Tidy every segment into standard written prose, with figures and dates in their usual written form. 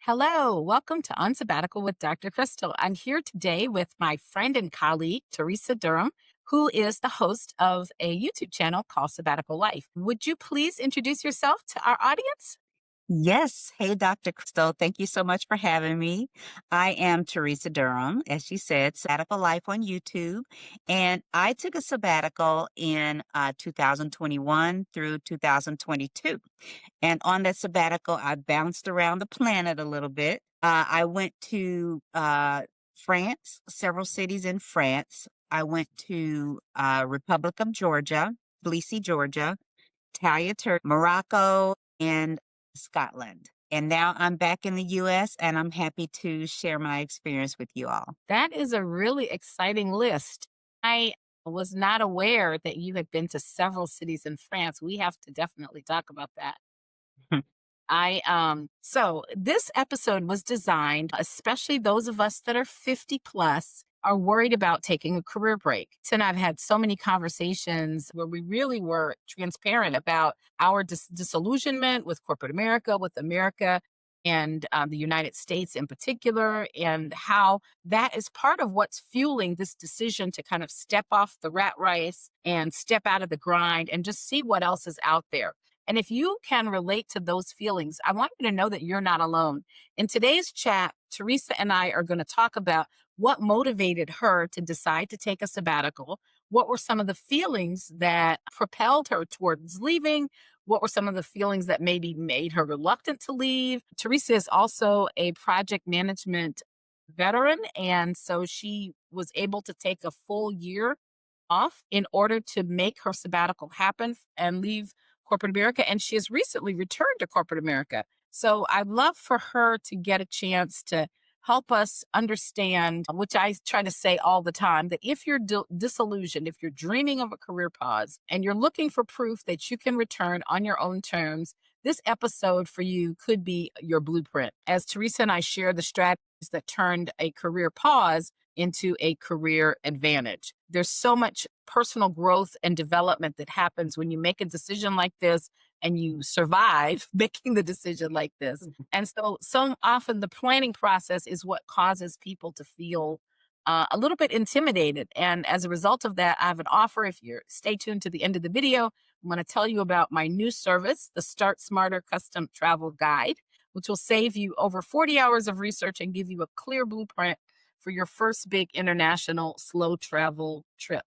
Hello, welcome to On Sabbatical with Dr. Crystal. I'm here today with my friend and colleague, Teresa Durham, who is the host of a YouTube channel called Sabbatical Life. Would you please introduce yourself to our audience? Yes. Hey, Dr. Crystal. Thank you so much for having me. I am Teresa Durham, as you said, Sabbatical Life on YouTube. And I took a sabbatical in 2021 through 2022. And on that sabbatical, I bounced around the planet a little bit. I went to France, several cities in France. I went to Republic of Georgia, Tbilisi, Georgia, Italia, Turkey, Morocco, and Scotland. And now I'm back in the US and I'm happy to share my experience with you all. That is a really exciting list. I was not aware that you had been to several cities in France. We have to definitely talk about that. So this episode was designed, especially those of us that are 50 plus are worried about taking a career break. And I've had so many conversations where we really were transparent about our disillusionment with corporate America, with America and the United States in particular, and how that is part of what's fueling this decision to kind of step off the rat race and step out of the grind and just see what else is out there. And if you can relate to those feelings, I want you to know that you're not alone. In today's chat, Teresa and I are going to talk about what motivated her to decide to take a sabbatical. What were some of the feelings that propelled her towards leaving? What were some of the feelings that maybe made her reluctant to leave? Teresa is also a project management veteran. And so she was able to take a full year off in order to make her sabbatical happen and leave corporate America. And she has recently returned to corporate America. So I'd love for her to get a chance to help us understand, which I try to say all the time, that if you're disillusioned, if you're dreaming of a career pause and you're looking for proof that you can return on your own terms, this episode for you could be your blueprint. As Teresa and I share the strategies that turned a career pause into a career advantage. There's so much personal growth and development that happens when you make a decision like this and you survive making the decision like this. And so often the planning process is what causes people to feel a little bit intimidated. And as a result of that, I have an offer. If you stay tuned to the end of the video, I'm going to tell you about my new service, the Start Smarter Custom Travel Guide, which will save you over 40 hours of research and give you a clear blueprint for your first big international slow travel trip.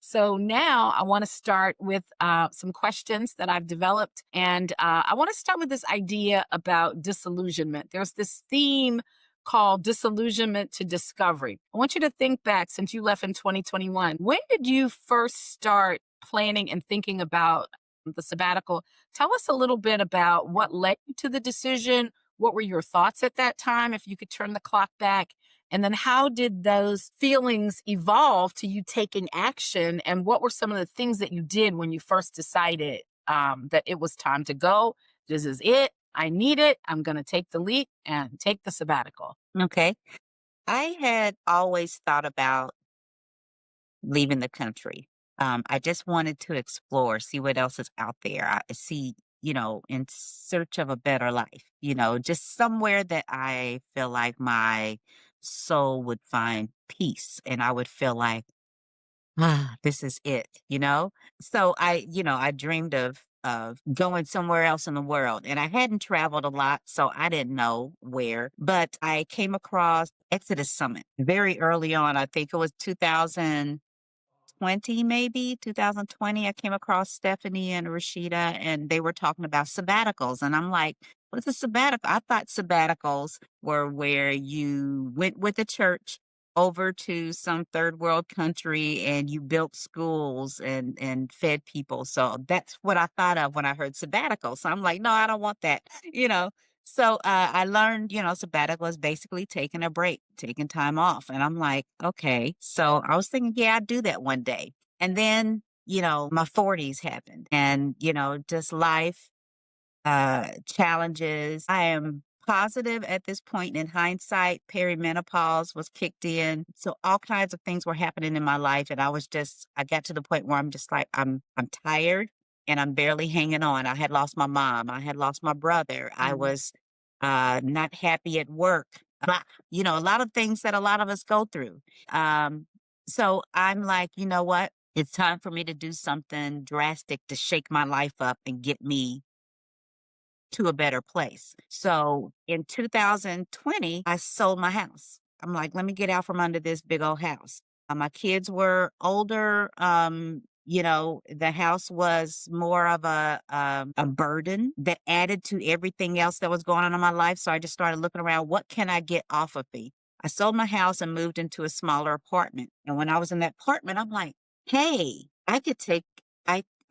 So now I want to start with some questions that I've developed. And I want to start with this idea about disillusionment. There's this theme called disillusionment to discovery. I want you to think back since you left in 2021. When did you first start planning and thinking about the sabbatical? Tell us a little bit about what led you to the decision. What were your thoughts at that time, if you could turn the clock back? And then how did those feelings evolve to you taking action? And what were some of the things that you did when you first decided that it was time to go? This is it. I need it. I'm going to take the leap and take the sabbatical. Okay. I had always thought about leaving the country. I just wanted to explore, see what else is out there. I see, in search of a better life, just somewhere that I feel like my soul would find peace and I would feel like, this is it. So I dreamed of going somewhere else in the world. And I hadn't traveled a lot, so I didn't know where. But I came across Exodus Summit very early on. I think it was 2020, maybe 2020. I came across Stephanie and Rashida, and they were talking about sabbaticals. And I'm like, what's a sabbatical? I thought sabbaticals were where you went with the church over to some third world country and you built schools and fed people. So that's what I thought of when I heard sabbatical. So I'm like, no, I don't want that, you know. So I learned, sabbatical is basically taking a break, taking time off. And I'm like, okay. So I was thinking, yeah, I'd do that one day. And then, my 40s happened and, just life, challenges. I am positive at this point in hindsight, perimenopause was kicked in. So all kinds of things were happening in my life. And I got to the point where I'm just like, I'm tired and I'm barely hanging on. I had lost my mom. I had lost my brother. I Mm. was not happy at work, a lot of things that a lot of us go through. Um, so I'm like, you know what? It's time for me to do something drastic to shake my life up and get me to a better place. So in 2020, I sold my house. I'm like, let me get out from under this big old house. My kids were older. The house was more of a burden that added to everything else that was going on in my life. So I just started looking around, what can I get off of me? I sold my house and moved into a smaller apartment. And when I was in that apartment, I'm like, hey, I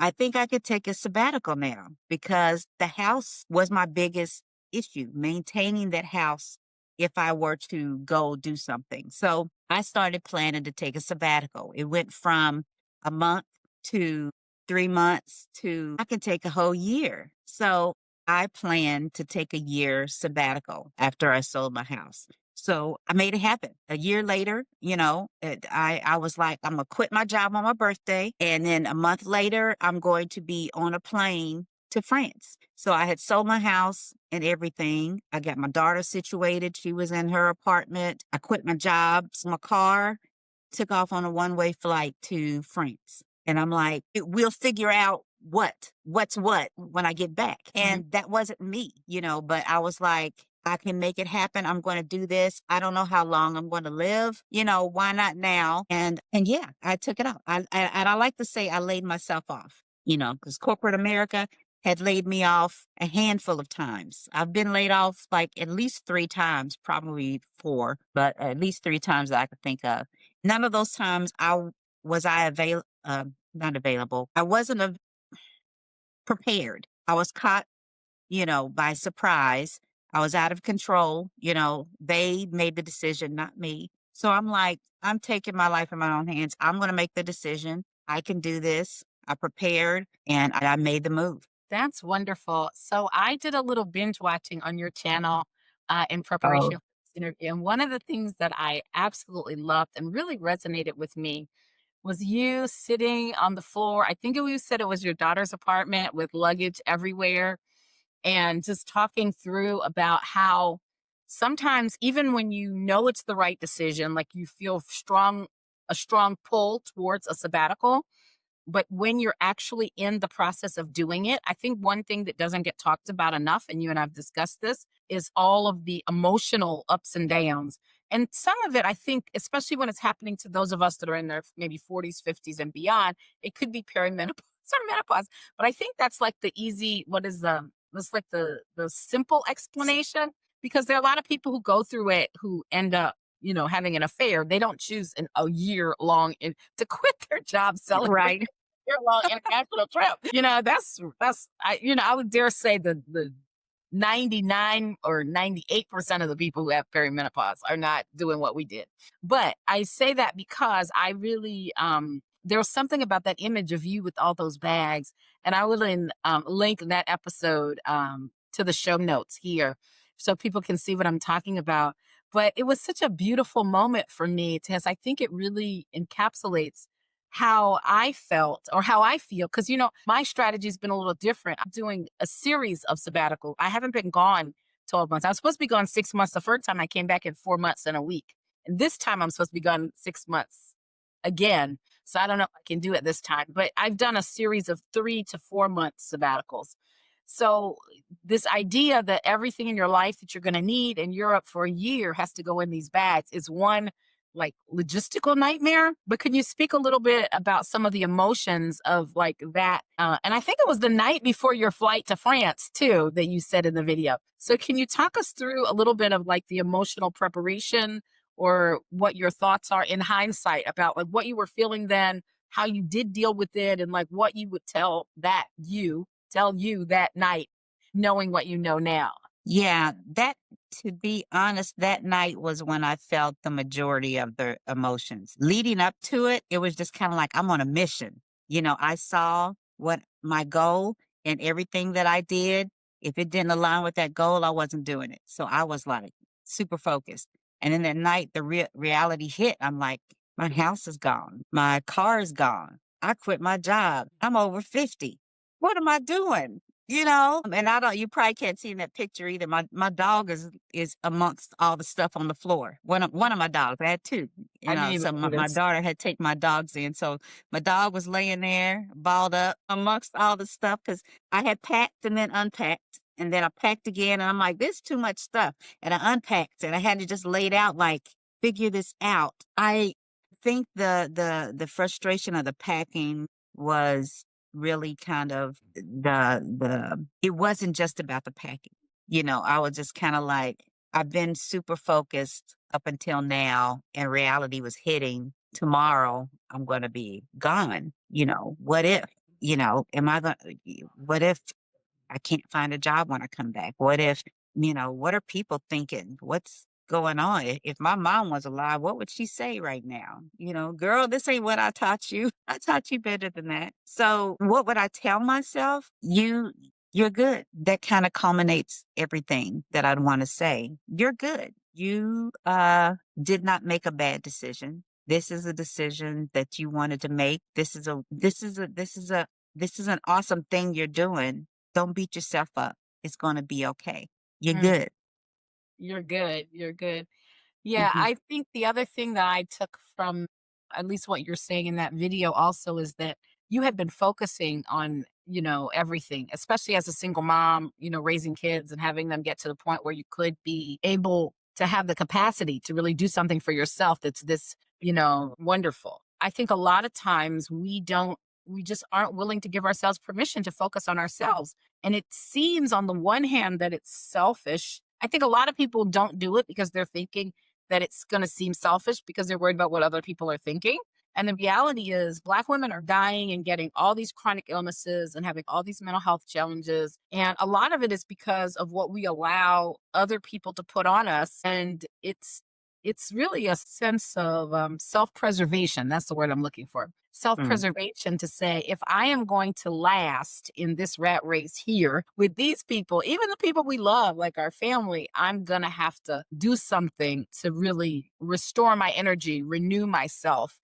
I think I could take a sabbatical now because the house was my biggest issue, maintaining that house if I were to go do something. So I started planning to take a sabbatical. It went from a month to 3 months to I can take a whole year. So I planned to take a year sabbatical after I sold my house. So I made it happen. A year later, I was like, I'm gonna quit my job on my birthday, and then a month later, I'm going to be on a plane to France. So I had sold my house and everything. I got my daughter situated. She was in her apartment. I quit my job, so my car, took off on a one-way flight to France. And I'm like, we'll figure out what's what when I get back. And that wasn't me, but I was like, I can make it happen. I'm going to do this. I don't know how long I'm going to live. Why not now? And yeah, I took it off. And I like to say I laid myself off, because corporate America had laid me off a handful of times. I've been laid off like at least 3 times, probably 4, but at least 3 times that I could think of. None of those times not available. I wasn't prepared. I was caught, by surprise. I was out of control. They made the decision, not me. So I'm like, I'm taking my life in my own hands. I'm going to make the decision. I can do this. I prepared and I made the move. That's wonderful. So I did a little binge watching on your channel in Oh, preparation for this interview. And one of the things that I absolutely loved and really resonated with me was you sitting on the floor. I think you said it was your daughter's apartment with luggage everywhere and just talking through about how sometimes even when you know it's the right decision, like you feel a strong pull towards a sabbatical, but when you're actually in the process of doing it, I think one thing that doesn't get talked about enough, and you and I've discussed this, is all of the emotional ups and downs. And some of it, I think, especially when it's happening to those of us that are in their maybe 40s, 50s, and beyond, it could be perimenopause or menopause. But I think that's like the easy, what is that's like the simple explanation, because there are a lot of people who go through it who end up, having an affair. They don't choose a year long to quit their job, celebrate right. year-long international trip. I would dare say the 99 or 98% of the people who have perimenopause are not doing what we did. But I say that because I really there was something about that image of you with all those bags, and I will link that episode to the show notes here so people can see what I'm talking about. But it was such a beautiful moment for me because I think it really encapsulates how I felt or how I feel. Cause my strategy has been a little different. I'm doing a series of sabbatical. I haven't been gone 12 months. I was supposed to be gone 6 months. The first time I came back in 4 months and a week. And this time I'm supposed to be gone 6 months again. So I don't know if I can do it this time, but I've done a series of 3 to 4 month sabbaticals. So this idea that everything in your life that you're going to need in Europe for a year has to go in these bags is one like logistical nightmare. But can you speak a little bit about some of the emotions of like that? And I think it was the night before your flight to France too that you said in the video. So can you talk us through a little bit of like the emotional preparation or what your thoughts are in hindsight about like what you were feeling then, how you did deal with it, and like what you would tell you that night, knowing what you know now? Yeah, to be honest, that night was when I felt the majority of the emotions. Leading up to it, it was just kind of like I'm on a mission. I saw what my goal and everything that I did. If it didn't align with that goal, I wasn't doing it. So I was like super focused. And then that night, the reality hit. I'm like, my house is gone. My car is gone. I quit my job. I'm over 50. What am I doing? And I don't you probably can't see in that picture either. My dog is amongst all the stuff on the floor. One of my dogs. I had two, I didn't even so my notice. daughter had taken my dogs in. So my dog was laying there, balled up amongst all the stuff because I had packed and then unpacked. And then I packed again and I'm like, this is too much stuff. And I unpacked and I had to just lay it out like figure this out. I think the frustration of the packing was really kind of the it wasn't just about the packing. I was just kind of like I've been super focused up until now and reality was hitting. Tomorrow I'm going to be gone. What if, am I going what if I can't find a job when I come back? What if, what are people thinking? What's going on? If my mom was alive, what would she say right now? Girl, this ain't what I taught you. I taught you better than that. So what would I tell myself? You're good. That kind of culminates everything that I'd want to say. You're good. You did not make a bad decision. This is a decision that you wanted to make. This is an awesome thing you're doing. Don't beat yourself up. It's gonna be okay. You're Mm, good. you're good. You're good. Yeah, Mhm, I think the other thing that I took from at least what you're saying in that video also is that you have been focusing on, everything, especially as a single mom, raising kids and having them get to the point where you could be able to have the capacity to really do something for yourself that's this, wonderful. I think a lot of times we just aren't willing to give ourselves permission to focus on ourselves. And it seems on the one hand that it's selfish. I think a lot of people don't do it because they're thinking that it's going to seem selfish because they're worried about what other people are thinking. And the reality is, Black women are dying and getting all these chronic illnesses and having all these mental health challenges. And a lot of it is because of what we allow other people to put on us. And it's really a sense of self preservation. That's the word I'm looking for. Self mm. preservation to say, if I am going to last in this rat race here with these people, even the people we love, like our family, I'm going to have to do something to really restore my energy, renew myself,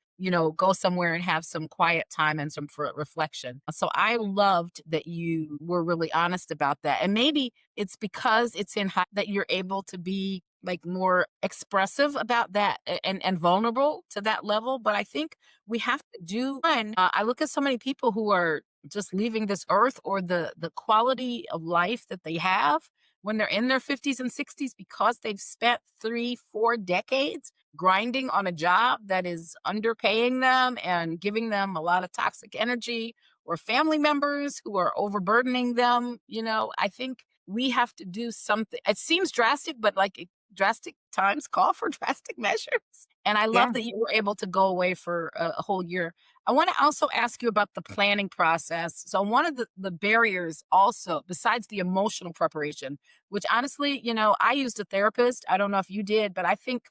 go somewhere and have some quiet time and some reflection. So I loved that you were really honest about that. And maybe it's because it's in high that you're able to be like more expressive about that and vulnerable to that level. But I think we have to do one. I look at so many people who are just leaving this earth or the quality of life that they have when they're in their 50s and 60s because they've spent 3 4 decades grinding on a job that is underpaying them and giving them a lot of toxic energy, or family members who are overburdening them. I think we have to do something. It seems drastic, but like drastic times call for drastic measures. And I Yeah, love that you were able to go away for a whole year. I want to also ask you about the planning process. So, one of the barriers, also, besides the emotional preparation, which honestly, I used a therapist. I don't know if you did, but I think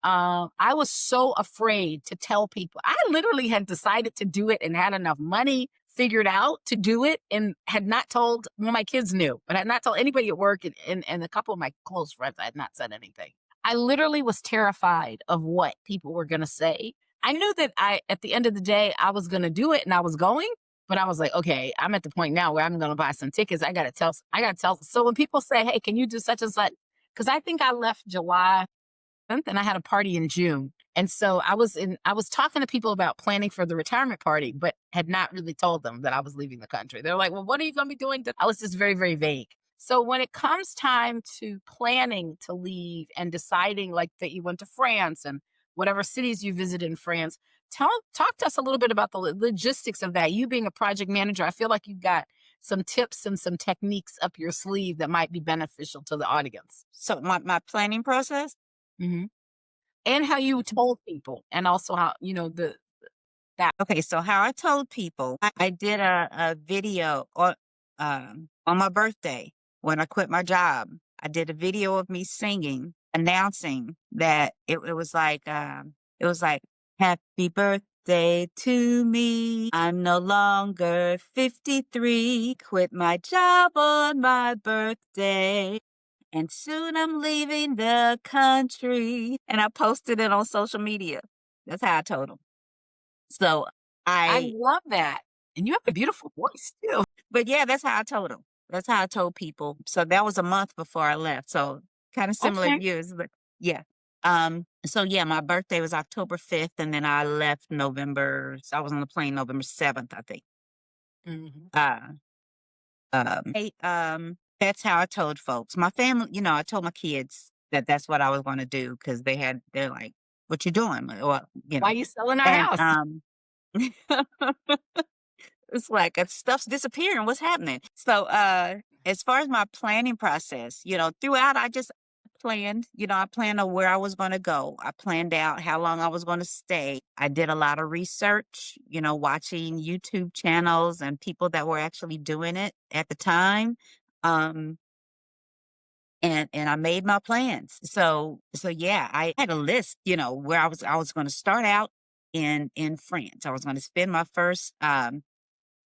I was so afraid to tell people. I literally had decided to do it and had enough money figured out to do it and had not told, well, my kids knew, but I had not told anybody at work and a couple of my close friends. I had not said anything. I literally was terrified of what people were going to say. I knew that at the end of the day, I was going to do it and I was going, but I was like, okay, I'm at the point now where I'm going to buy some tickets. I got to tell. So when people say, hey, can you do such and such? Because I think I left July and I had a party in June. And so I was talking to people about planning for the retirement party, but had not really told them that I was leaving the country. They're like, well, what are you going to be doing? I was just very, very vague. So when it comes time to planning to leave and deciding like that you went to France and whatever cities you visit in France, talk to us a little bit about the logistics of that. You being a project manager, I feel like you've got some tips and some techniques up your sleeve that might be beneficial to the audience. so my planning process. Mhm. And how you told people, and also how, the that Okay, so how I told people, I did a video on my birthday when I quit my job. I did a video of me singing, announcing that it was like happy birthday to me. I'm no longer 53. Quit my job on my birthday. And soon I'm leaving the country. And I posted it on social media. That's how I told them. So I I love that, and you have a beautiful voice too. but yeah, that's how I told him. That's how I told people. So that was a month before I left. So kind of similar Okay. views, but yeah. So yeah, my birthday was October 5th, and then I left so I was on the plane November 7th, I think. Mhm. Uh that's how I told folks. My family, I told my kids that that's what I was going to do because they're like, "What you doing?" Well, Why you selling our and house? it's like stuff's disappearing. What's happening? So, as far as my planning process, throughout, I just planned. I planned on where I was going to go. I planned out how long I was going to stay. I did a lot of research. Watching YouTube channels and people that were actually doing it at the time. Um, and I made my plans. So yeah, I had a list, where I was going to start out in France. I was going to spend my first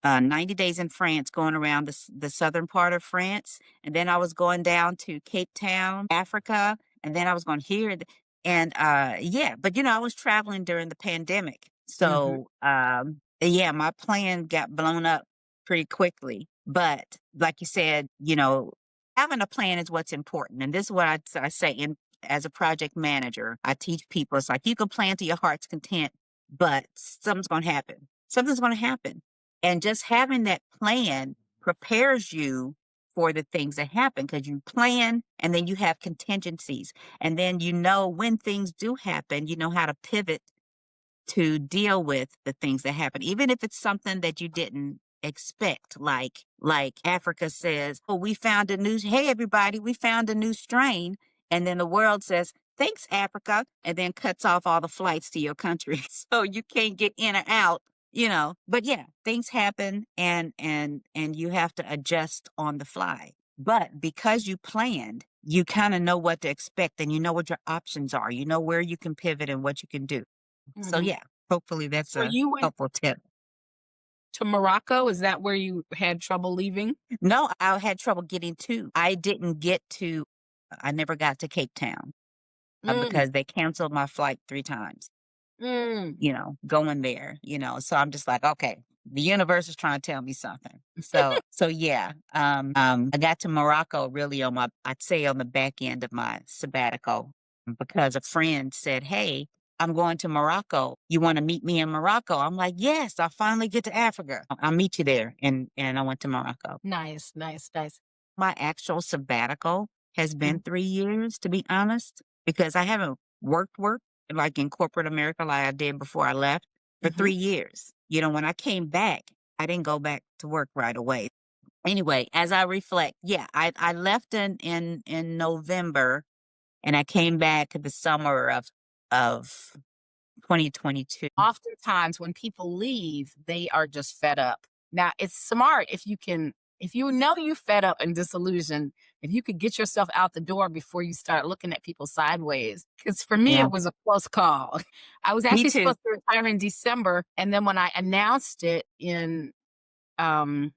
90 days in France, going around the southern part of France. And then I was going down to Cape Town, Africa. And then I was going here. And yeah, but I was traveling during the pandemic. Mhm. So yeah, my plan got blown up pretty quickly. But like you said, having a plan is what's important. And this is what I say as a project manager. I teach people it's like you can plan to your heart's content, but something's going to happen. Something's going to happen, and just having that plan prepares you for the things that happen because you plan and then you have contingencies. And then when things do happen, you know how to pivot to deal with the things that happen, even if it's something that you didn't expect. Like Africa says, "Oh, hey everybody, we found a new strain." And then the world says, "Thanks, Africa," and then cuts off all the flights to your country. So you can't get in or out, But yeah, things happen and you have to adjust on the fly. But because you planned, you kind of know what to expect and you know what your options are. You know where you can pivot and what you can do. So Mhm. yeah, hopefully that's So a you went helpful tip. to Morocco? Is that where you had trouble leaving? No, I had trouble getting to. I never got to Cape Town Mm, because they canceled my flight 3 times, mm. going there, So I'm just like, okay, the universe is trying to tell me something. So yeah, I got to Morocco really I'd say on the back end of my sabbatical because a friend said, "Hey, I'm going to Morocco. You want to meet me in Morocco?" I'm like, "Yes, I'll finally get to Africa. I'll meet you there." And I went to Morocco. Nice, nice, nice. My actual sabbatical has been Mhm, 3 years, to be honest, because I haven't worked like in corporate America like I did before I left for mhm. 3 years. When I came back, I didn't go back to work right away. Anyway, as I reflect, yeah, I left in November and I came back the summer of 2022. Oftentimes when people leave, they are just fed up. Now, it's smart if you know you fed up and disillusioned, if you could get yourself out the door before you start looking at people sideways. Because for me, Yeah, it was a close call. I was me actually too. supposed to retire in December, and then when I announced it in, um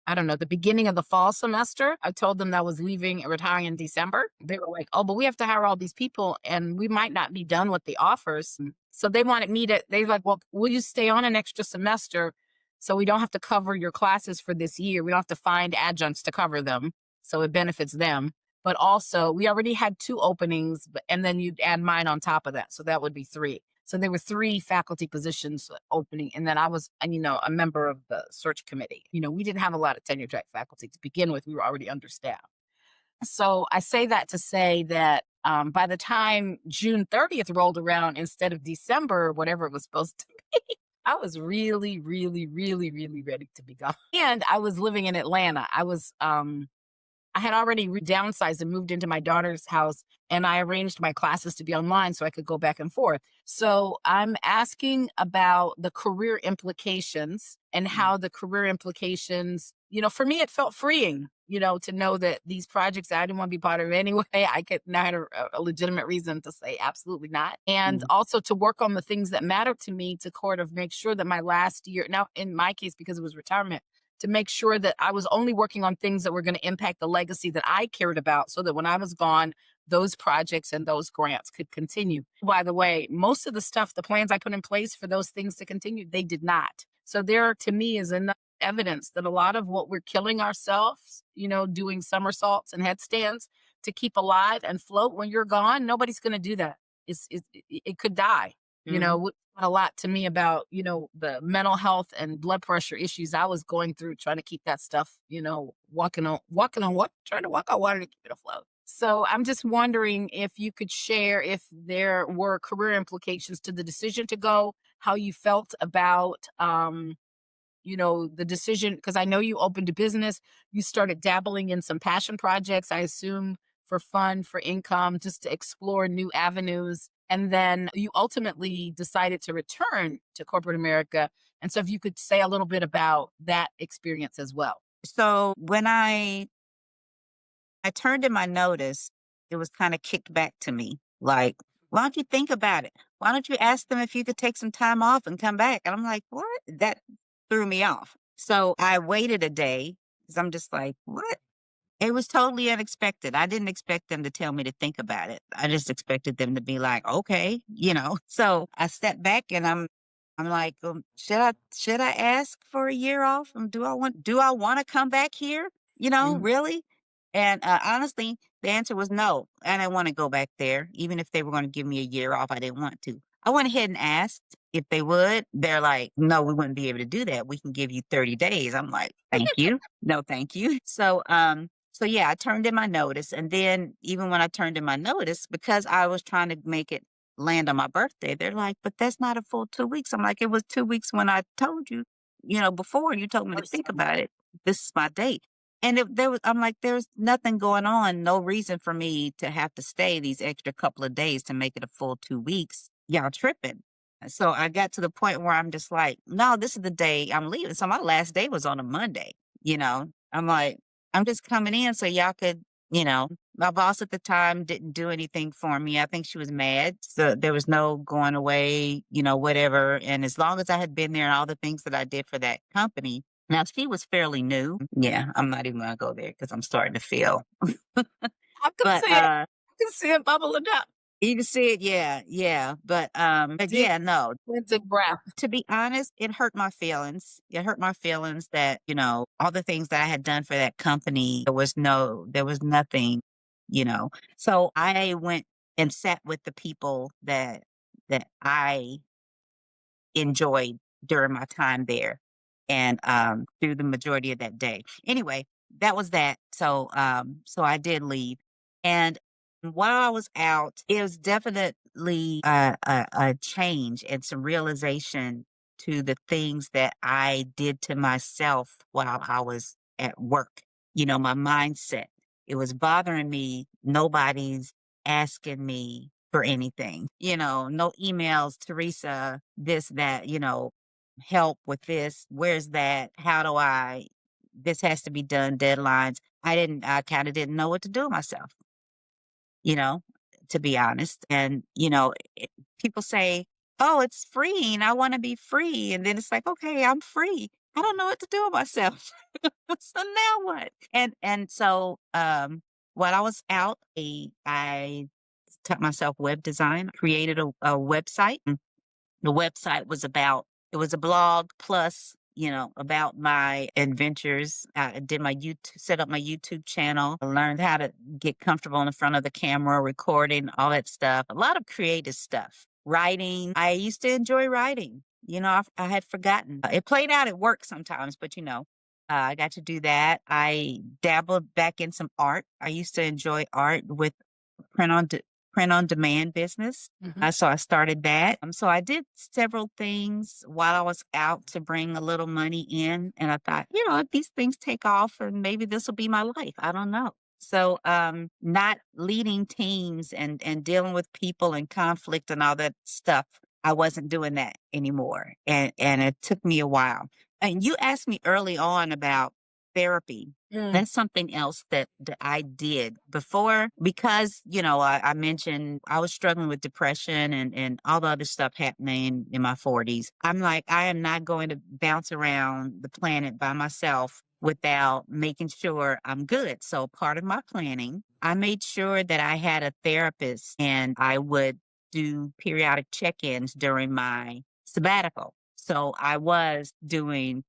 I don't know, the beginning of the fall semester. I told them that I was leaving and retiring in December. They were like, "Oh, but we have to hire all these people and we might not be done with the offers." So they wanted me to, they like, "Well, will you stay on an extra semester so we don't have to cover your classes for this year? We don't have to find adjuncts to cover them. So it benefits them. But also, we already had 2 openings, and then you'd add mine on top of that. So that would be 3. So there were 3 faculty positions opening, and then I was, a member of the search committee. We didn't have a lot of tenure track faculty to begin with. We were already understaffed. So I say that to say that by the time June 30th rolled around instead of December, whatever it was supposed to be, I was really, really, really, really ready to be gone. And I was living in Atlanta. I had already downsized and moved into my daughter's house, and I arranged my classes to be online so I could go back and forth. So I'm asking about the career implications and Mm. how the career implications, for me, it felt freeing, to know that these projects I didn't want to be part of anyway, I could now had a legitimate reason to say absolutely not. And Mm. also to work on the things that matter to me to sort of make sure that my last year, now in my case, because it was retirement, to make sure that I was only working on things that were going to impact the legacy that I cared about so that when I was gone, those projects and those grants could continue. By the way, most of the stuff, the plans I put in place for those things to continue, they did not. So there to me is enough evidence that a lot of what we're killing ourselves, doing somersaults and headstands to keep alive and float when you're gone, nobody's going to do that. It could die. Mhm. A lot to me about, the mental health and blood pressure issues I was going through trying to keep that stuff, walking on what trying to walk on water to keep it afloat. So I'm just wondering if you could share if there were career implications to the decision to go, how you felt about the decision, because I know you opened a business, you started dabbling in some passion projects, I assume for fun, for income, just to explore new avenues. And then you ultimately decided to return to corporate America. And so if you could say a little bit about that experience as well. So when I turned in my notice, it was kind of kicked back to me. Like, why don't you think about it? Why don't you ask them if you could take some time off and come back? And I'm like, what? That threw me off. So I waited a day because I'm just like, what? It was totally unexpected. I didn't expect them to tell me to think about it. I just expected them to be like, okay. So I stepped back and I'm like, should I ask for a year off? Do I want to come back here? Mhm. Really? And honestly, the answer was no. I didn't want to go back there. Even if they were going to give me a year off, I didn't want to. I went ahead and asked if they would. They're like, no, we wouldn't be able to do that. We can give you 30 days. I'm like, thank you. No, thank you. So yeah, I turned in my notice. And then even when I turned in my notice, because I was trying to make it land on my birthday, they're like, but that's not a full 2 weeks. I'm like, it was 2 weeks when I told you, before you told me to First think time. about it. This is my date. And I'm like, there's nothing going on, no reason for me to have to stay these extra couple of days to make it a full 2 weeks. Y'all tripping. So I got to the point where I'm just like, no, this is the day I'm leaving. So my last day was on a Monday, I'm like, I'm just coming in so y'all could, my boss at the time didn't do anything for me. I think she was mad. So there was no going away, whatever. And as long as I had been there and all the things that I did for that company, now she was fairly new. Yeah, I'm not even gonna go there because I'm starting to feel. I can But see it. I can see it bubbling up. you can see it, yeah, yeah. But Deep yeah, no. cleansing breath. To be honest, it hurt my feelings. It hurt my feelings that, all the things that I had done for that company, there was nothing, you know. So I went and sat with the people that I enjoyed during my time there and through the majority of that day. Anyway, that was that. So I did leave. And while I was out, it was definitely a change and some realization to the things that I did to myself while I was at work. My mindset. It was bothering me. Nobody's asking me for anything. No emails, Teresa, this, that, help with this. Where's that? How do this has to be done, deadlines. I kind of didn't know what to do with myself, you know, to be honest. And, people say, oh, it's freeing. I want to be free. And then it's like, okay, I'm free. I don't know what to do with myself. So now what? And so while I was out, I taught myself web design, created a website. The website was it was a blog plus, about my adventures. I did set up my YouTube channel, I learned how to get comfortable in the front of the camera, recording, all that stuff. A lot of creative stuff. Writing. I used to enjoy writing. I had forgotten. It played out at work sometimes, but I got to do that. I dabbled back in some art. I used to enjoy art with print on de- print on demand business. Mhm. So I started that. So I did several things while I was out to bring a little money in, and I thought, if these things take off, and maybe this will be my life. I don't know. So, not leading teams and dealing with people and conflict and all that stuff, I wasn't doing that anymore, and it took me a while. And you asked me early on about therapy. Mm. That's something else that I did before because, I mentioned I was struggling with depression and all the other stuff happening in my 40s. I'm like, I am not going to bounce around the planet by myself without making sure I'm good. So part of my planning, I made sure that I had a therapist and I would do periodic check-ins during my sabbatical. So I was doing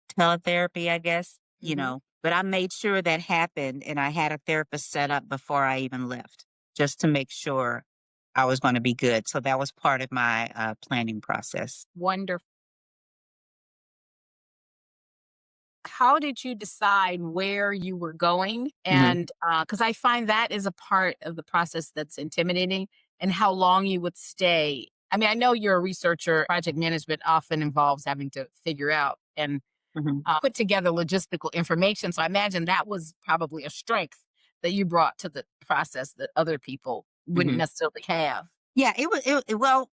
teletherapy, I guess, Hmm. but I made sure that happened and I had a therapist set up before I even left just to make sure I was going to be good. So that was part of my planning process. Wonderful. How did you decide where you were going? Hmm. And because I find that is a part of the process that's intimidating, and how long you would stay. I mean, I know you're a researcher. Project management often involves having to figure out and Hmm. put together logistical information. So I imagine that was probably a strength that you brought to the process that other people wouldn't Hmm. necessarily have. Yeah, well,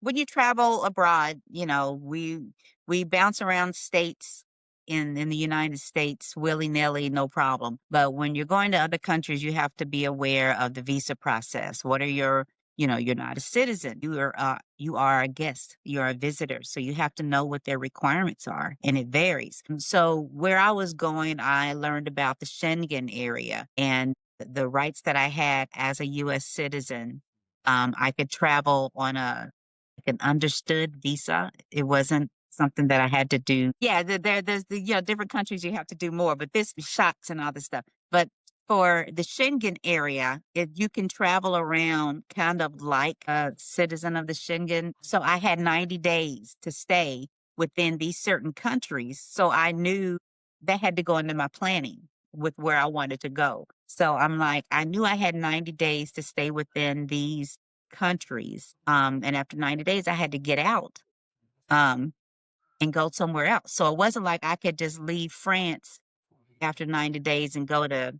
when you travel abroad, we bounce around states in the United States willy-nilly, no problem. But when you're going to other countries, you have to be aware of the visa process. What are you're not a citizen. You are a guest. You're a visitor. So you have to know what their requirements are, and it varies. And so where I was going, I learned about the Schengen area and the rights that I had as a US citizen. I could travel on an understood visa. It wasn't something that I had to do. Yeah, there's different countries you have to do more, but this shots and all this stuff. But for the Schengen area, if you can travel around kind of like a citizen of the Schengen. So I had 90 days to stay within these certain countries. So I knew that had to go into my planning with where I wanted to go. So I'm like, I knew I had 90 days to stay within these countries. And after 90 days, I had to get out um, and go somewhere else. So it wasn't like I could just leave France after 90 days and go to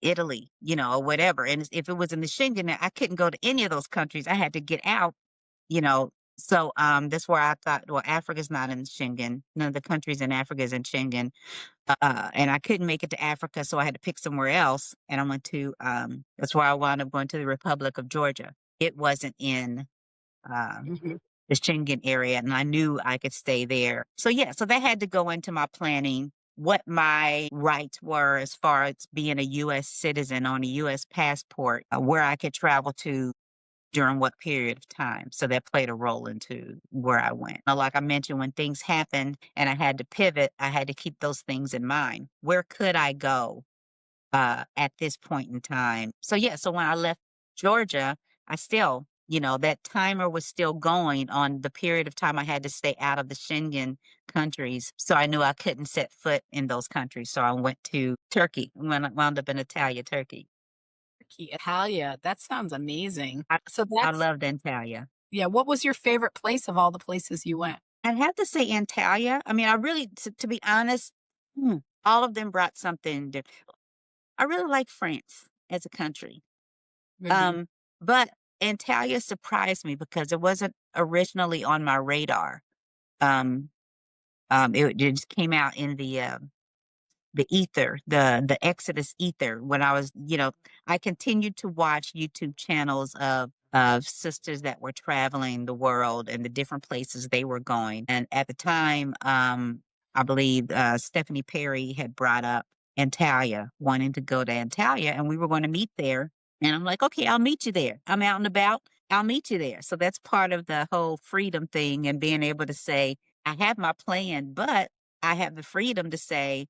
Italy, or whatever. And if it was in the Schengen, I couldn't go to any of those countries. I had to get out, you know. So that's where I thought, well, Africa's not in Schengen. None of the countries in Africa is in Schengen. And I couldn't make it to Africa, so I had to pick somewhere else. And I went to that's where I wound up going to the Republic of Georgia. It wasn't in um, Mhm. the Schengen area, and I knew I could stay there. So yeah, so that had to go into my planning. What my rights were as far as being a U.S. citizen on a U.S. passport, where I could travel to during what period of time. So that played a role into where I went. Now, like I mentioned, when things happened and I had to pivot, I had to keep those things in mind. Where could I go at this point in time? So, yeah, so when I left Georgia, I still, that timer was still going on the period of time I had to stay out of the Schengen countries. So I knew I couldn't set foot in those countries. So I went to Turkey, when I wound up in Italia, Turkey. Turkey, Italia. That sounds amazing. I, So I that's loved Antalya. yeah. What was your favorite place of all the places you went? I'd have to say Antalya. I mean, I really, to be honest, all of them brought something different. I really like France as a country. Hmm. Um, but Antalya surprised me because it wasn't originally on my radar. Um, it just came out in the ether, the Exodus ether. When I was, I continued to watch YouTube channels of sisters that were traveling the world and the different places they were going. And at the time, I believe Stephanie Perry had brought up Antalya, wanting to go to Antalya, and we were going to meet there. And I'm like, okay, I'll meet you there. I'm out and about. I'll meet you there. So that's part of the whole freedom thing and being able to say, I have my plan, but I have the freedom to say,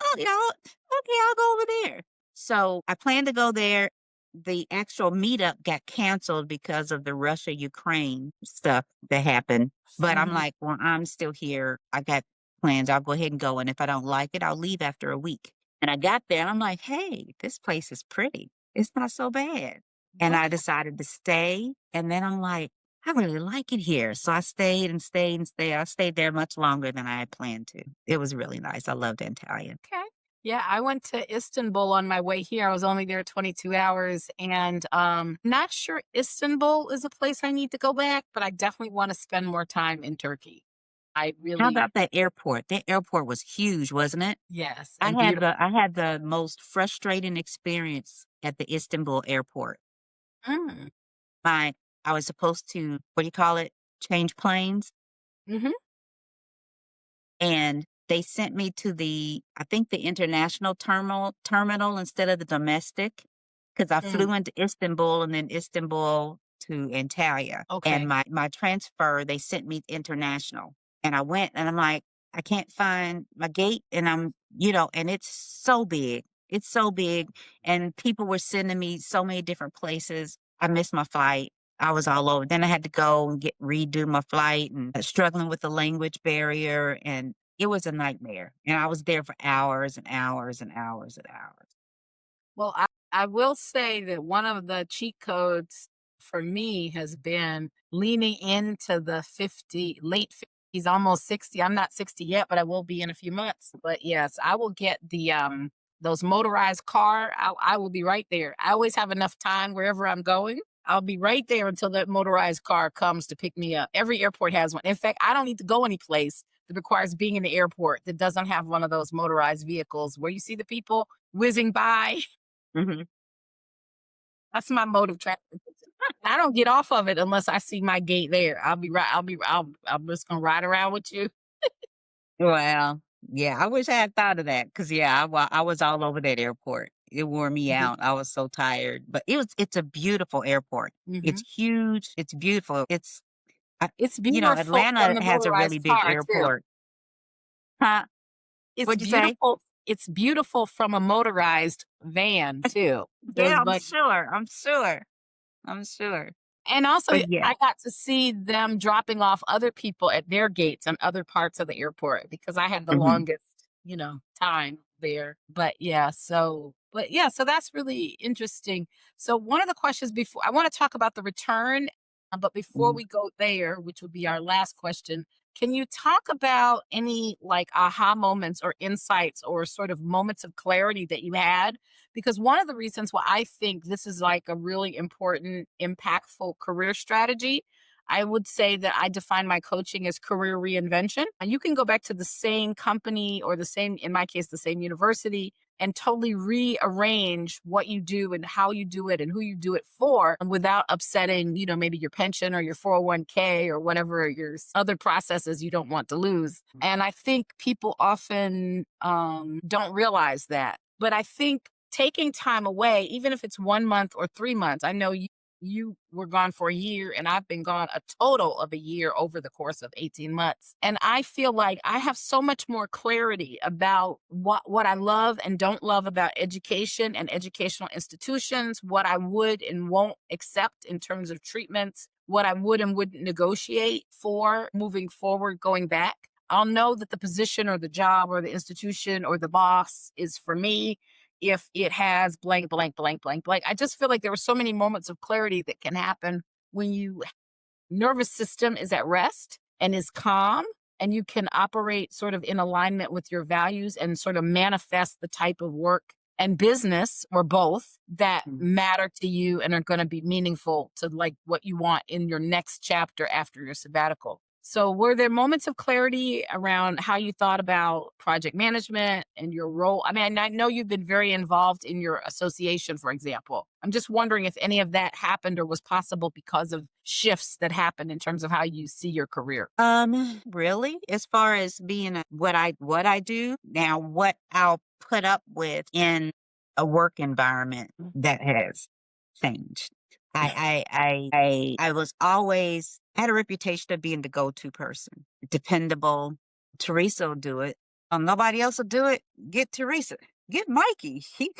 oh, okay, I'll go over there. So I planned to go there. The actual meetup got canceled because of the Russia Ukraine stuff that happened. But I'm Hmm. like, well, I'm still here. I got plans. I'll go ahead and go. And if I don't like it, I'll leave after a week. And I got there and I'm like, hey, this place is pretty. It's not so bad. And I Okay. decided to stay. And then I'm like, I really like it here. So I stayed and stayed and stayed. I stayed there much longer than I had planned to. It was really nice. I loved Antalya. Okay. Yeah, I went to Istanbul on my way here. I was only there 22 hours, and not sure Istanbul is a place I need to go back, but I definitely want to spend more time in Turkey. I How really about that airport? That airport was huge, wasn't it? yes, I and had beautiful. the I had the most frustrating experience at the Istanbul airport. Mm, My I was supposed to, what do you call it? Change planes, mhm, and they sent me to I think the international terminal instead of the domestic, because I mm, flew into Istanbul and then Istanbul to Antalya. And okay. my transfer, they sent me international. And I went and I'm like, I can't find my gate. And and it's so big. It's so big. And people were sending me so many different places. I missed my flight. I was all over. Then I had to go and redo my flight and struggling with the language barrier. And it was a nightmare. And I was there for hours and hours and hours and hours. Well, I will say that one of the cheat codes for me has been leaning into the 50, late 50s, almost 60. I'm not 60 yet, but I will be in a few months. But yes, I will get the those motorized car. I will be right there. I always have enough time wherever I'm going. I'll be right there until that motorized car comes to pick me up. Every airport has one. In fact, I don't need to go any place that requires being in the airport that doesn't have one of those motorized vehicles where you see the people whizzing by. Mhm. That's my mode of transportation. I don't get off of it unless I see my gate there. I'm just gonna ride around with you. Well, yeah, I wish I had thought of that because yeah, I was all over that airport. It wore me Mhm, out. I was so tired, but it's a beautiful airport. It's mhm. huge. It's beautiful. I, It's beautiful from Atlanta the has a really motorized big car too. airport. Huh? It's What'd you say? beautiful it's beautiful from a motorized van too. Yeah, There's I'm like sure. I'm sure. I'm sure. And also, But yeah. I got to see them dropping off other people at their gates on other parts of the airport because I had the Hmm. longest, time there. So that's really interesting. So one of the questions before I want to talk about the return, but before Hmm. we go there, which would be our last question, can you talk about any like aha moments or insights or sort of moments of clarity that you had, because one of the reasons why I think this is like a really important, impactful career strategy, I would say that I define my coaching as career reinvention. And you can go back to the same company or the same, in my case, the same university, and totally rearrange what you do and how you do it and who you do it for without upsetting, maybe your pension or your 401k or whatever your other processes you don't want to lose. And I think people often don't realize that. But I think taking time away, even if it's 1 month or 3 months, I know you were gone for a year and I've been gone a total of a year over the course of 18 months. And I feel like I have so much more clarity about what I love and don't love about education and educational institutions, what I would and won't accept in terms of treatments, what I would and wouldn't negotiate for moving forward, going back. I'll know that the position or the job or the institution or the boss is for me if it has blank, blank, blank, blank, blank. I just feel like there were so many moments of clarity that can happen when you nervous system is at rest and is calm, and you can operate sort of in alignment with your values and sort of manifest the type of work and business or both that matter to you and are going to be meaningful to like what you want in your next chapter after your sabbatical. So were there moments of clarity around how you thought about project management and your role? I mean, I know you've been very involved in your association, for example. I'm just wondering if any of that happened or was possible because of shifts that happened in terms of how you see your career. Really? As far as being what I do now, what I'll put up with in a work environment that has changed. I was always had a reputation of being the go-to person, dependable. Teresa will do it. Nobody else will do it. Get Teresa. Get Mikey. He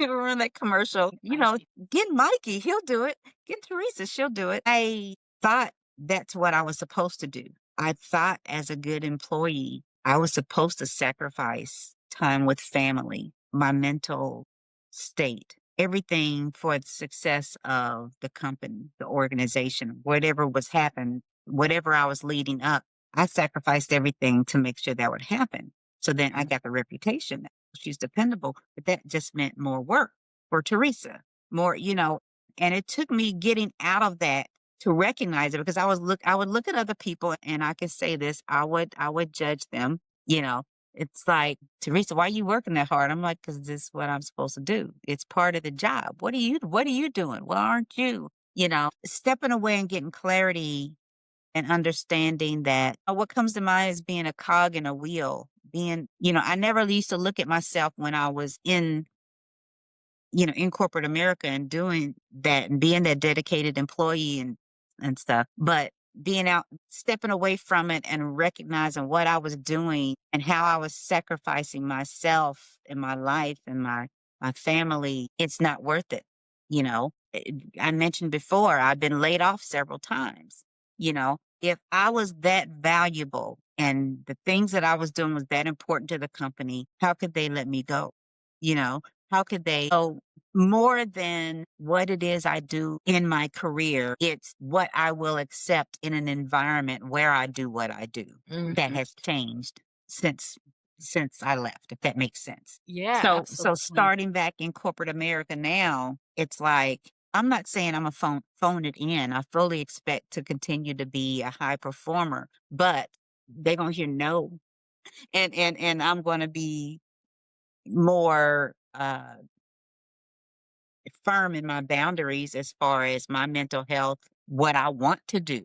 remember that commercial. Mikey. Get Mikey. He'll do it. Get Teresa. She'll do it. I thought that's what I was supposed to do. I thought as a good employee, I was supposed to sacrifice time with family, my mental state, everything for the success of the company, the organization, whatever was happening, whatever I was leading up. I sacrificed everything to make sure that would happen. So then I got the reputation that she's dependable, but that just meant more work for Teresa, more, and it took me getting out of that to recognize it because I would look at other people and I could say this, I would judge them, you know. It's like, Teresa, why are you working that hard? I'm like, because this is what I'm supposed to do. It's part of the job. What are you doing? Well, aren't you? Stepping away and getting clarity and understanding that what comes to mind is being a cog in a wheel. I never used to look at myself when I was in corporate America and doing that and being that dedicated employee and stuff. But being out, stepping away from it and recognizing what I was doing and how I was sacrificing myself and my life and my family, it's not worth it. You know, I mentioned before, I've been laid off several times. If I was that valuable and the things that I was doing was that important to the company, how could they let me go? You know, how could they? So more than what it is I do in my career, it's what I will accept in an environment where I do what I do that Mhm. has changed since I left, if that makes sense. Yeah, So absolutely. starting back in corporate America now, it's like I'm not saying I'm a phone it in. I fully expect to continue to be a high performer, but they're gonna hear no. And I'm gonna be more firm in my boundaries as far as my mental health, what I want to do,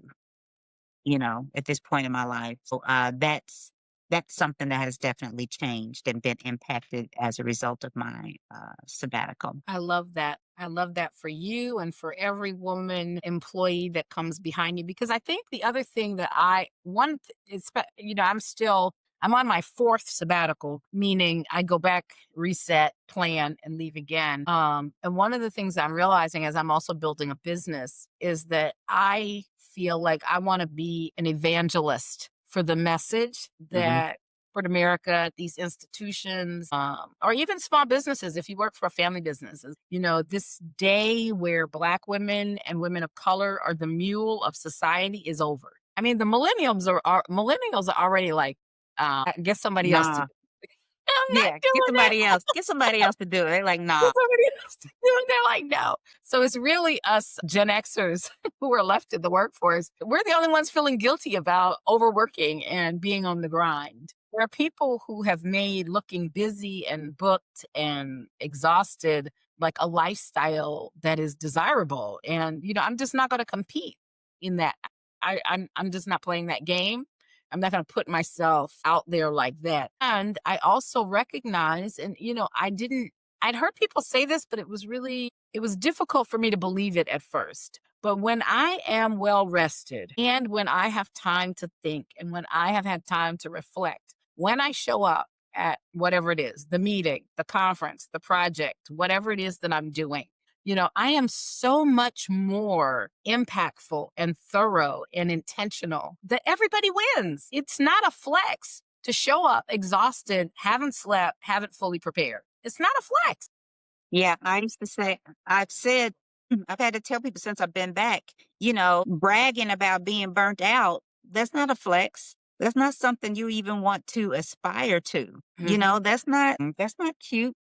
at this point in my life. So that's something that has definitely changed and been impacted as a result of my sabbatical. I love that. I love that for you and for every woman employee that comes behind you. Because I think the other thing that I'm on my fourth sabbatical, meaning I go back, reset, plan, and leave again. And one of the things I'm realizing as I'm also building a business is that I feel like I want to be an evangelist for the message Hmm. that corporate America, these institutions, or even small businesses, if you work for a family businesses, this day where Black women and women of color are the mule of society is over. I mean, the millennials are already like, get somebody else to Nah, do it. I'm not yeah, get doing that. somebody else. Get somebody else to do it. They're like, Get nah. somebody else to do it. They're like, no. So it's really us Gen Xers who are left in the workforce. We're the only ones feeling guilty about overworking and being on the grind. There are people who have made looking busy and booked and exhausted like a lifestyle that is desirable. And, I'm just not going to compete in that. I'm just not playing that game. I'm not going to put myself out there like that. And I also recognize, and, I'd heard people say this, but it was difficult for me to believe it at first. But when I am well rested and when I have time to think and when I have had time to reflect, when I show up at whatever it is, the meeting, the conference, the project, whatever it is that I'm doing, I am so much more impactful and thorough and intentional that everybody wins. It's not a flex to show up exhausted, haven't slept, haven't fully prepared. It's not a flex. Yeah, I used to say, I've said, I've had to tell people since I've been back, bragging about being burnt out, that's not a flex. That's not something you even want to aspire to. Mhm. That's not cute. I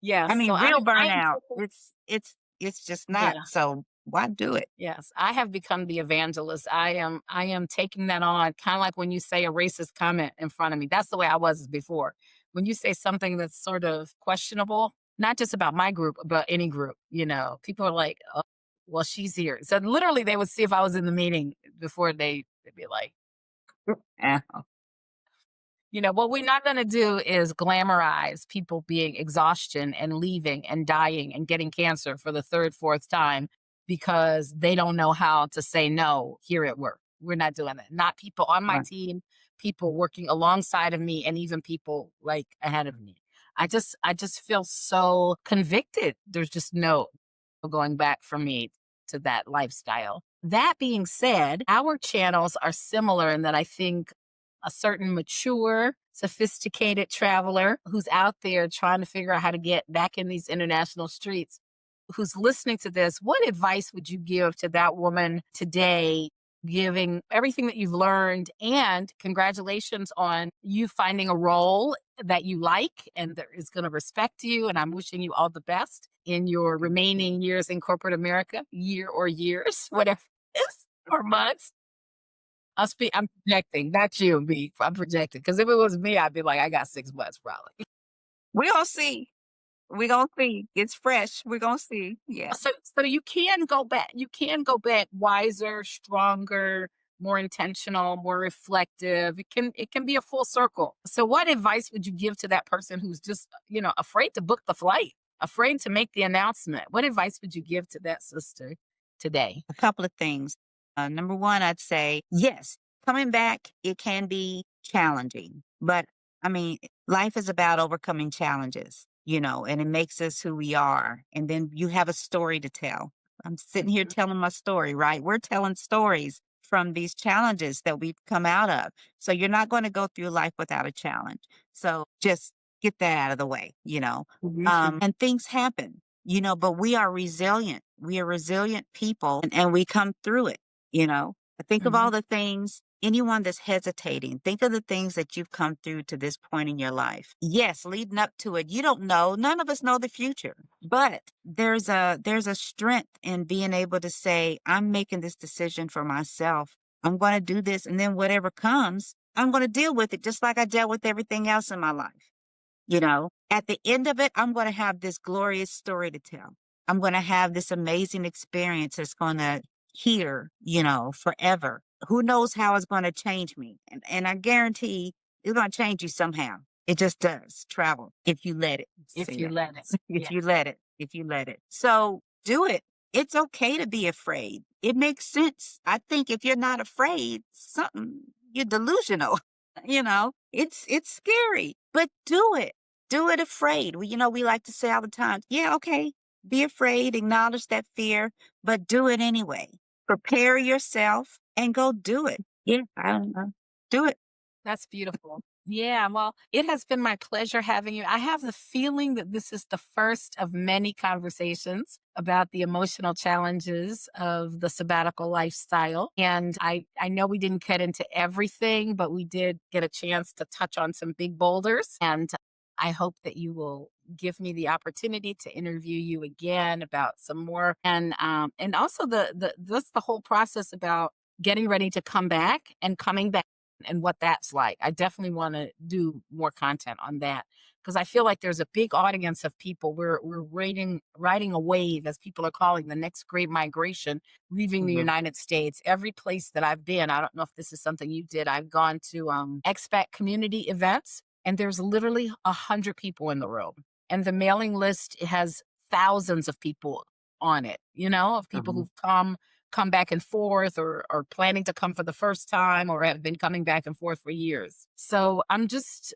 Yes. So mean, I real I am burnout. taking It's just not. yeah. So why do it? Yes, I have become the evangelist. I am taking that on, kind of like when you say a racist comment in front of me. That's the way I was before. When you say something that's sort of questionable, not just about my group, but any group, people are like, oh, well, she's here. So literally they would see if I was in the meeting before they'd be like, Uh, what we're not going to do is glamorize people being exhaustion and leaving and dying and getting cancer for the third, fourth time because they don't know how to say no here at work. We're not doing that. Not people on my right. team, people working alongside of me, and even people like ahead of me. I just feel so convicted. There's just no going back for me to that lifestyle. That being said, our channels are similar in that I think a certain mature, sophisticated traveler who's out there trying to figure out how to get back in these international streets, who's listening to this, what advice would you give to that woman today, giving everything that you've learned? And congratulations on you finding a role that you like and that is going to respect you. And I'm wishing you all the best in your remaining years in corporate America, year or years, whatever it is, or months. I'm projecting, not you, me. I'm projecting. Because if it was me, I'd be like, I got 6 months probably. We gonna see. We gonna see. It's fresh. We gonna see. Yeah. So you can go back. You can go back wiser, stronger, more intentional, more reflective. It can be a full circle. So what advice would you give to that person who's just, afraid to book the flight, afraid to make the announcement? What advice would you give to that sister today? A couple of things. Number one, I'd say yes, coming back, it can be challenging, but I mean, life is about overcoming challenges, and it makes us who we are. And then you have a story to tell. I'm sitting here Mhm. telling my story, right? We're telling stories from these challenges that we've come out of. So you're not going to go through life without a challenge. So just get that out of the way. And things happen, but we are resilient. We are resilient people and we come through it. Think of Mhm. all the things, anyone that's hesitating, think of the things that you've come through to this point in your life. Yes, leading up to it, you don't know. None of us know the future, but there's a strength in being able to say, I'm making this decision for myself. I'm going to do this. And then whatever comes, I'm going to deal with it just like I dealt with everything else in my life. At the end of it, I'm going to have this glorious story to tell. I'm going to have this amazing experience that's going to forever. Who knows how it's going to change me? And I guarantee it's going to change you somehow. It just does travel if you let it. If Say you that. let it. If Yeah. you let it. If you let it. So do it. It's okay to be afraid. It makes sense. I think if you're not afraid, something you're delusional. It's scary, but do it. Do it afraid. We like to say all the time, yeah, okay, be afraid, acknowledge that fear, but do it anyway. Prepare yourself and go do it. Yeah, I don't know. Do it. That's beautiful. Yeah, well, it has been my pleasure having you. I have the feeling that this is the first of many conversations about the emotional challenges of the sabbatical lifestyle. And I know we didn't get into everything, but we did get a chance to touch on some big boulders. And I hope that you will give me the opportunity to interview you again about some more, and also the whole process about getting ready to come back and coming back and what that's like. I definitely want to do more content on that because I feel like there's a big audience of people. We're riding a wave, as people are calling the next great migration, leaving the Mhm. United States. Every place that I've been, I don't know if this is something you did. I've gone to expat community events, and there's literally 100 people in the room, and the mailing list has thousands of people on it. Of people Mhm. who've come back and forth or planning to come for the first time or have been coming back and forth for years. So I'm just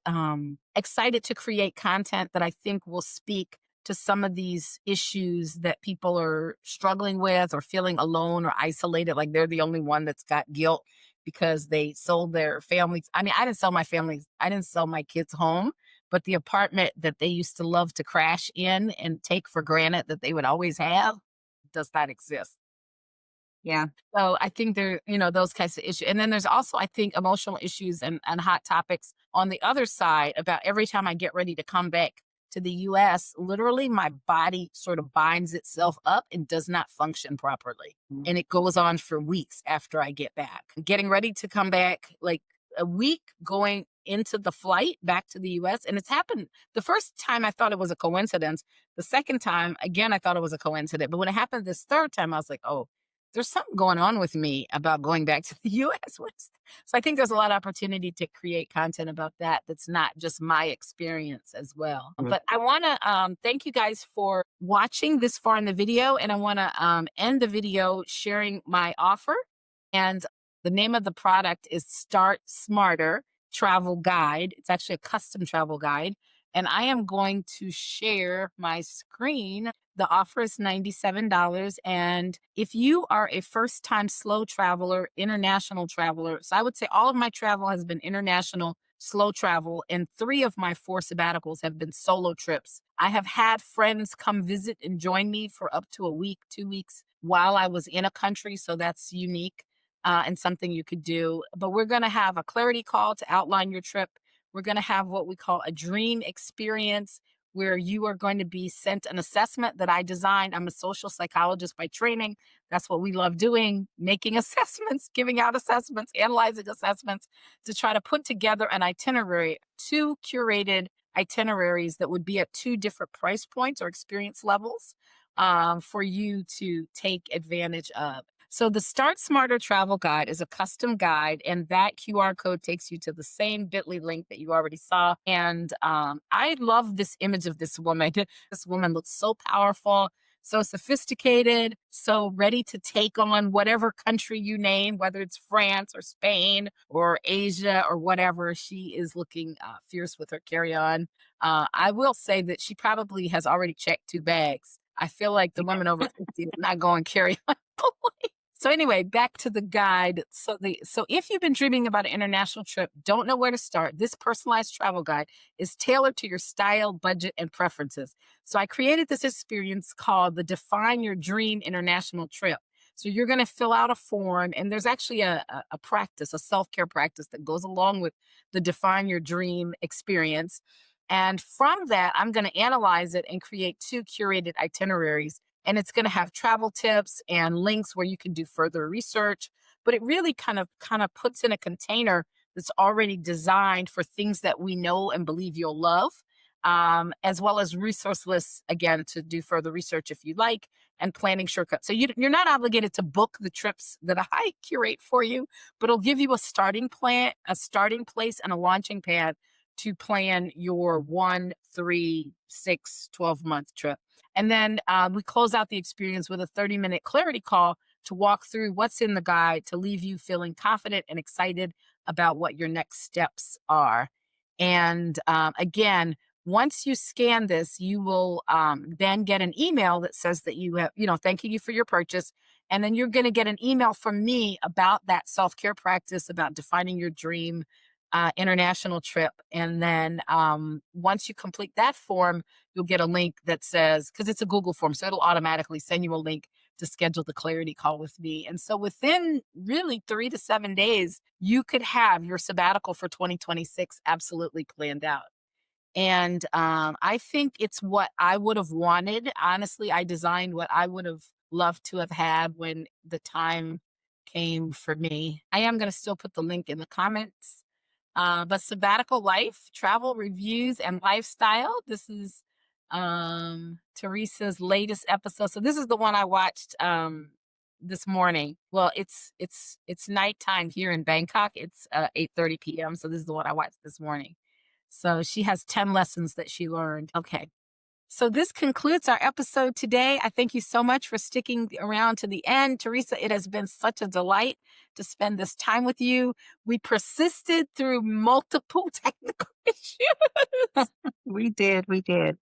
excited to create content that I think will speak to some of these issues that people are struggling with or feeling alone or isolated, like they're the only one that's got guilt because they sold their families. I mean, I didn't sell my families, I didn't sell my kids' home, but the apartment that they used to love to crash in and take for granted that they would always have does not exist. Yeah. So I think those kinds of issues. And then there's also, I think, emotional issues and hot topics on the other side about every time I get ready to come back to the US, literally my body sort of binds itself up and does not function properly. Mhm. And it goes on for weeks after I get back. Getting ready to come back, like a week going into the flight back to the US. And it's happened the first time I thought it was a coincidence. The second time, again, I thought it was a coincidence. But when it happened this third time, I was like, oh, there's something going on with me about going back to the US. So I think there's a lot of opportunity to create content about that that's not just my experience as well. Mhm. But I want to thank you guys for watching this far in the video. And I want to end the video sharing my offer. And the name of the product is Start Smarter Travel Guide. It's actually a custom travel guide. And I am going to share my screen. The offer is $97. And if you are a first time slow traveler, international traveler, so I would say all of my travel has been international slow travel, and 3 of my 4 sabbaticals have been solo trips. I have had friends come visit and join me for up to a week, 2 weeks while I was in a country. So that's unique and something you could do. But we're going to have a clarity call to outline your trip. We're going to have what we call a dream experience where you are going to be sent an assessment that I designed. I'm a social psychologist by training. That's what we love doing, making assessments, giving out assessments, analyzing assessments to try to put together an itinerary, 2 curated itineraries that would be at 2 different price points or experience levels for you to take advantage of. So the Start Smarter Travel Guide is a custom guide, and that QR code takes you to the same bit.ly link that you already saw. And I love this image of this woman. This woman looks so powerful, so sophisticated, so ready to take on whatever country you name, whether it's France or Spain or Asia or whatever. She is looking fierce with her carry on. I will say that she probably has already checked 2 bags. I feel like the women over 50 are not going carry on. So anyway, back to the guide. So if you've been dreaming about an international trip, don't know where to start, this personalized travel guide is tailored to your style, budget, and preferences. So I created this experience called the Define Your Dream International Trip. So you're going to fill out a form, and there's actually a practice, a self-care practice that goes along with the Define Your Dream experience. And from that, I'm going to analyze it and create 2 curated itineraries, and it's going to have travel tips and links where you can do further research, but it really kind of puts in a container that's already designed for things that we know and believe you'll love, as well as resource lists, again, to do further research if you like, and planning shortcuts. So you're not obligated to book the trips that I curate for you, but it'll give you a starting plan, a starting place, and a launching pad to plan your 1, 3, 6, 12-month trip. And then we close out the experience with a 30-minute clarity call to walk through what's in the guide to leave you feeling confident and excited about what your next steps are. And again, once you scan this, you will then get an email that says that you have, thanking you for your purchase. And then you're going to get an email from me about that self care practice, about defining your dream international trip. And then once you complete that form, you'll get a link that says, because it's a Google form, so it'll automatically send you a link to schedule the clarity call with me. And so within really 3 to 7 days, you could have your sabbatical for 2026 absolutely planned out. And I think it's what I would have wanted. Honestly, I designed what I would have loved to have had when the time came for me. I am going to still put the link in the comments. But Sabbatical Life, Travel Reviews and Lifestyle. This is Teresa's latest episode. So this is the one I watched this morning. Well, it's nighttime here in Bangkok. It's 8:30 p.m. So this is the one I watched this morning. So she has 10 lessons that she learned. Okay. So this concludes our episode today. I thank you so much for sticking around to the end. Teresa, it has been such a delight to spend this time with you. We persisted through multiple technical issues. We did. We did.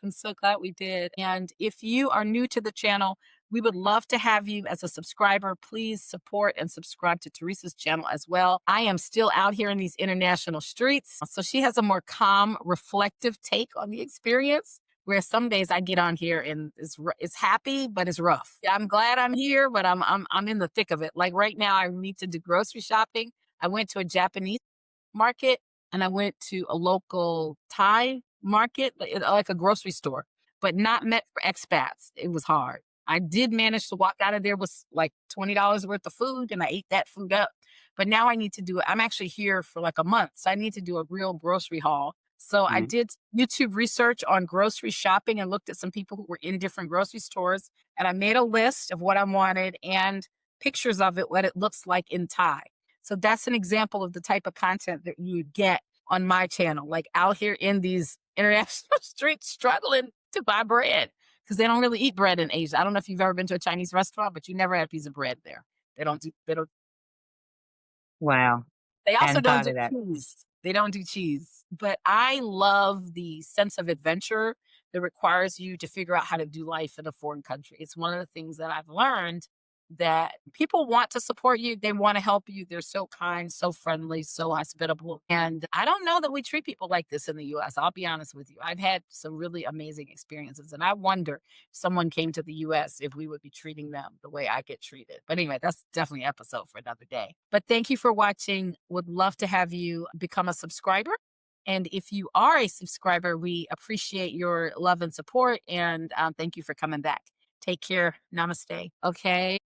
I'm so glad we did. And if you are new to the channel, we would love to have you as a subscriber. Please support and subscribe to Teresa's channel as well. I am still out here in these international streets. So she has a more calm, reflective take on the experience, where some days I get on here and it's happy, but it's rough. Yeah, I'm glad I'm here, but I'm in the thick of it. Like right now, I need to do grocery shopping. I went to a Japanese market, and I went to a local Thai market, like a grocery store, but not meant for expats. It was hard. I did manage to walk out of there with like $20 worth of food, and I ate that food up. But now I need to do it. I'm actually here for like a month, so I need to do a real grocery haul. So I Mm. did YouTube research on grocery shopping and looked at some people who were in different grocery stores, and I made a list of what I wanted and pictures of it, what it looks like in Thai. So that's an example of the type of content that you get on my channel, like out here in these international streets struggling to buy bread because they don't really eat bread in Asia. I don't know if you've ever been to a Chinese restaurant, but you never had a piece of bread there. Wow. They also Hadn't don't thought do of that. cheese. They don't do cheese. But I love the sense of adventure that requires you to figure out how to do life in a foreign country. It's one of the things that I've learned, that people want to support you. They want to help you. They're so kind, so friendly, so hospitable. And I don't know that we treat people like this in the US. I'll be honest with you. I've had some really amazing experiences. And I wonder if someone came to the US, if we would be treating them the way I get treated. But anyway, that's definitely an episode for another day. But thank you for watching. Would love to have you become a subscriber. And if you are a subscriber, we appreciate your love and support. And thank you for coming back. Take care. Namaste. Okay.